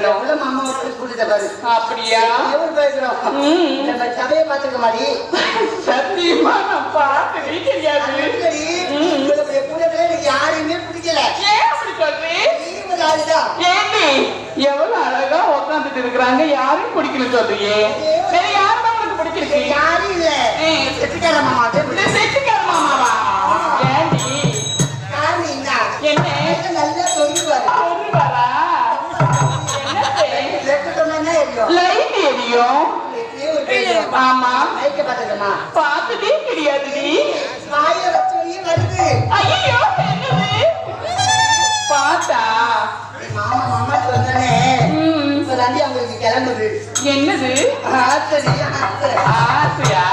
சொல்லணும். மாமா கூட்டிட்டு பாரு. அப்படியா? எவ்வளவு பேசுறோம். நம்ம சபையை பார்த்துக்க மாதிரி சத்தியமா நான் பார்த்ததே தெரியாது. யாருமே பிடிக்கல. ஏன் அப்படி சொல்றேன்? ஏண்டி எவ்வளவு அழகா உட்காந்துட்டு இருக்கிறாங்க, யாரும் பிடிக்கல சொல்றியே? வேற யாருதான் உனக்கு பிடிச்சிருக்கு? யாரும் இல்ல. செட்டுக்கார மாமா. செட்டுக்கார மாமாவா? ஏண்டி என்ன நல்லா சொல்லுவாரு. சொல்லுவாரா? லைட் எரியும். ஆமா, பார்த்ததே கிடையாதுடி. வருது. ஐயோ, என்னது? பார்த்தா மாமா மாமா சொன்னே இப்ப தாண்டி அவங்களுக்கு கிளம்புது. என்னது? ஆசையா ஆசையா?